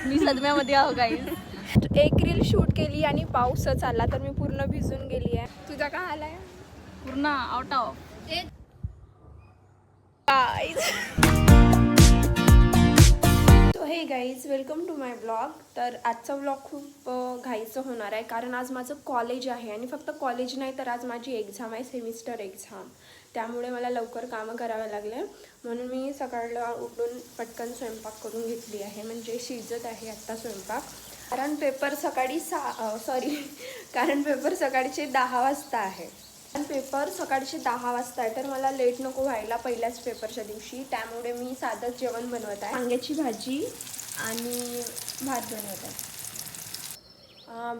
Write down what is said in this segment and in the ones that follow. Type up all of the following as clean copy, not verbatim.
मी सदम्यामध्ये आहो गाईज. एक reel shoot केली आणि पाऊसच आला तर मी पूर्ण भिजून गेली आहे. तुझा काय हाल आहे? पूर्ण out of. Hey guys, welcome to my blog. तर आजचा ब्लॉग खूप घाईचं होणार आहे कारण आज माझं कॉलेज आहे आणि फक्त कॉलेज नाही तर आज माझी एक्झाम आहे, सेमिस्टर एक्झाम. त्यामुळे मला लवकर कामं करावे लागले म्हणून मी सकाळला उठून पटकन स्वयंपाक करून घेतली आहे. म्हणजे शिजत आहे आत्ता स्वयंपाक. कारण पेपर सकाळचे 10 वाजता आहे. पेपर सकाळचे 10 वाजता आहे तर मला लेट नको व्हायला पहिल्याच पेपरच्या दिवशी. त्यामुळे मी साधंच जेवण बनवत आहे. वांग्याची भाजी आणि भात बनवत आहे.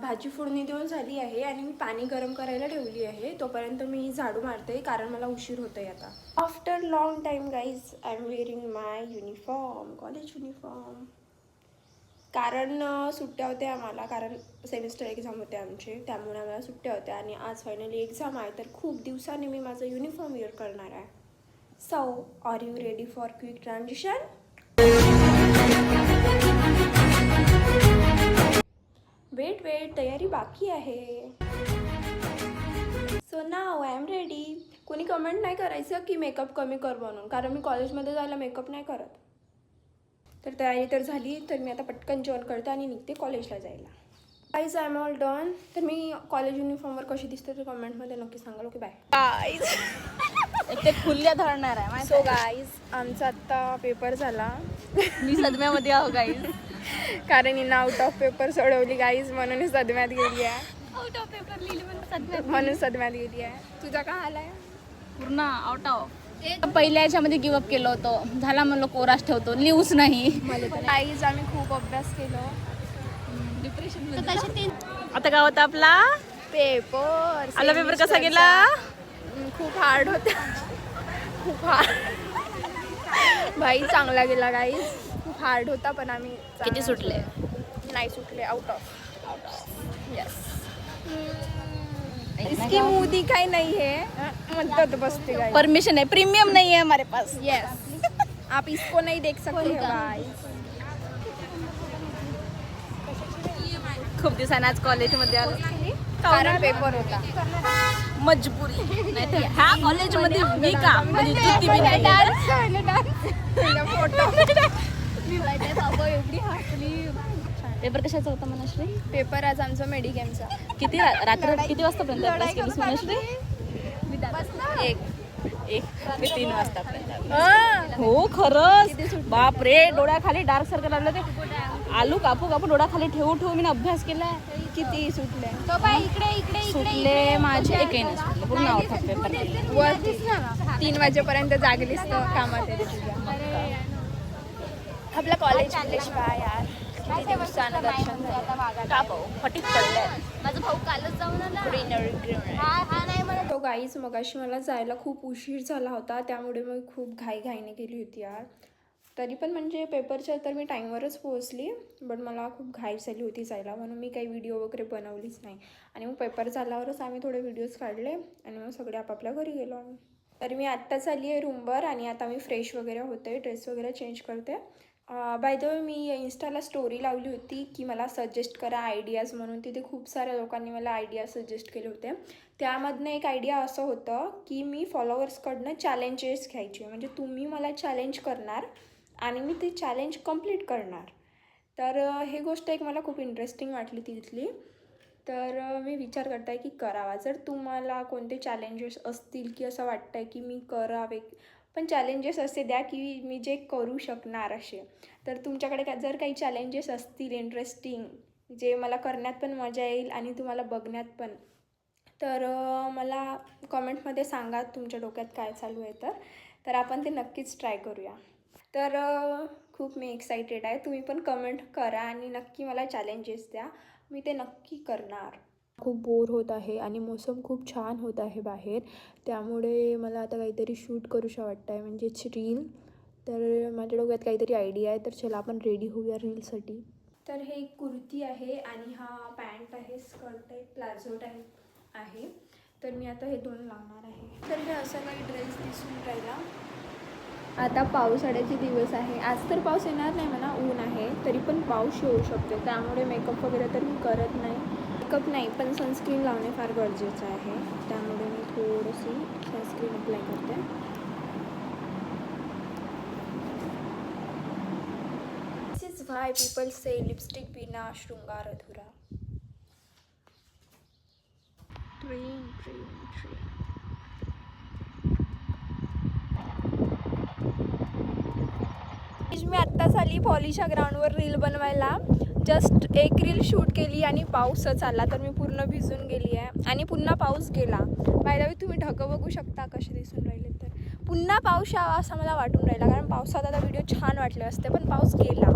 भाजी फोडणी देऊन झाली आहे आणि मी पाणी गरम करायला ठेवली आहे. तोपर्यंत मी झाडू मारते कारण मला उशीर होतो आहे आता. After long time guys I am wearing my uniform, college uniform. कारण सुट्ट्या होत्या आम्हाला, कारण सेमिस्टर एक्झाम होते आमचे, त्यामुळे आम्हाला सुट्ट्या होत्या आणि आज फायनली एक्झाम आहे. तर खूप दिवसांनी मी माझं युनिफॉर्म वेअर करणार आहे. So are you ready for quick transition? Wait तयारी बाकी आहे. So now I am ready. कोणी कमेंट नाही करायचं की मेकअप कमी कर म्हणून, कारण मी कॉलेजमध्ये जायला मेकअप नाही करत. तर तयारी तर झाली तर मी आता पटकन जेवण करते आणि निघते कॉलेजला जायला. Guys I am all done. तर मी कॉलेज युनिफॉर्मवर कशी दिसते तर कमेंटमध्ये नक्की सांगाल. Okay bye guys. ते खुल्ल्या धरणार आहे. सो गाईज आमचा आत्ता पेपर झाला. मी सदम्यामध्ये आहो गाईज. कारण हिनं आउट ऑफ पेपर सोडवली गाईज म्हणून सदम्यात गेली आहे. आउट ऑफ पेपर लिहिले म्हणून सदम्यात गेली आहे. तुझा काय हाल आहे? पूर्ण आउट ऑफ. पहिल्या याच्यामध्ये गिवअप केलं होतं. झाला म्हणलं कोरास ठेवतो, लिहूच नाही. गाईज आम्ही खूप अभ्यास केलो. डिप्रेशन. आता काय होतं आपला पेपर. आपला पेपर कसा गेला? खूप हार्ड होता. खूप हार्ड. भाई चांगला गेला गाईज. खूप हार्ड होता पण आम्ही किती सुटले? नाही सुटले. Out of. यस. इसकी मोदी काही नाही है म्हणतात बसते गाइस. परमिशन है, प्रीमियम नहीं है हमारे पास. यस. आप इसको नहीं देख सकते हो गाइस. खूप दिवसांनी आज कॉलेजमध्ये आलो कारण पेपर होता. मजबुरी. नाही तर ह्या कॉलेजमध्ये मी का म्हणजे जुती बी नाही. पेपर कशाचा होता मनश्री? पेपर आज आमचा मेडिकेमचा. किती रात्र किती वाजतापर्यंत अभ्यास केलीस मनश्री? एक मी 3 वाजतापर्यंत. हो खरंच. बाप रे, डोळ्याखाली डार्क सर्कल आलं. ते आलू कापू डोळ्याखाली ठेवू मी अभ्यास केलाय. किती सुटले? सुटले माझे एकही नाही सुटले. पूर्ण आउट ऑफ पेपर. वर 3 वाजेपर्यंत जागलीस तर कामात आहे तुझ्या. आपलं कॉलेज यार. किती दिवसानं दर्शन झालं. का भाऊ फटीत पडलंय. माझा भाऊ कालच जाऊन आला. हा नाही मला. तो गाईज मगाशी मला जायला खूप उशीर झाला होता त्यामुळे मग खूप घाईने गेली होती यार. तरी पण म्हणजे पेपरच्या तर मी टाईमवरच पोहोचली बट मला खूप घाई झाली होती जायला म्हणून मी काही व्हिडिओ वगैरे बनवलीच नाही. आणि मग पेपर झाल्यावरच आम्ही थोडे व्हिडिओज काढले आणि मग सगळे आपापल्या घरी गेलो आम्ही. तरी मी आत्ताच आली आहे रूमवर आणि आता मी फ्रेश वगैरे होते, ड्रेस वगैरे चेंज करते. बाय द वे मी इन्स्टाला स्टोरी लावली होती की मला सजेस्ट करा आयडियाज म्हणून. तिथे खूप साऱ्या लोकांनी मला आयडिया सजेस्ट केले होते. त्यामधनं एक आयडिया असं होतं की मी फॉलोअर्सकडनं चॅलेंजेस घ्यायचे. म्हणजे तुम्ही मला चॅलेंज करणार आणि मी ते चॅलेंज कंप्लीट करणार. तर हे गोष्ट एक मला खूप इंटरेस्टिंग वाटली तिथली. तर मी विचार करत आहे की करावा. जर तुम्हाला कोणते चॅलेंजेस असतील की असं वाटतं आहे की मी करावे, पण चॅलेंजेस असे द्या की मी जे करू शकणार असे. तर तुमच्याकडे जर काही चॅलेंजेस असतील इंटरेस्टिंग जे मला करण्यात पण मजा येईल आणि तुम्हाला बघण्यात पण, तर मला कमेंटमध्ये सांगा तुमच्या डोक्यात काय चालू आहे. तर आपण ते नक्कीच ट्राय करूया. तर खूप मी एक्सायटेड आहे. तुम्ही पण कमेंट करा आणि नक्की मला चॅलेंजेस द्या, मी ते नक्की करणार. खूप बोर होत आहे आणि मोसम खूप छान होत आहे बाहेर, त्यामुळे मला आता काहीतरी शूट करूशा वाटतं आहे म्हणजेच रील. तर माझ्या डोक्यात काहीतरी आयडिया आहे. तर चला आपण रेडी होऊया रीलसाठी. तर हे एक कुर्ती आहे आणि हा पॅन्ट आहे, स्कर्ट टाईप, प्लाझो टाईप आहे. तर मी आता हे 2 लावणार आहे. तर हे असं काही ड्रेस दिसून राहिला. आता पावसाळ्याचे दिवस आहे. आज तर पाऊस येणार नाही म्हणा, ऊन आहे, तरी पण पाऊस येऊ शकतो. त्यामुळे मेकअप वगैरे तर मी करत नाही. मेकअप नाही, पण सनस्क्रीन लावणे फार गरजेचं आहे. त्यामुळे मी थोडीशी सनस्क्रीन अप्लाय करते. This is why people say lipstick बिना शृंगार अधुरा. मी आत्ताच आली पॉलिशा ग्राउंडवर रील बनवायला. जस्ट एक रील शूट केली आणि पाऊसच आला, तर मी पूर्ण भिजून गेली आहे. आणि पुन्हा पाऊस गेला. बाय द वे तुम्ही ढगं बघू शकता कसे दिसून राहिले. तर पुन्हा पाऊस यावा असं मला वाटून राहिला, कारण पावसात आता व्हिडिओ छान वाटले असते, पण पाऊस गेला.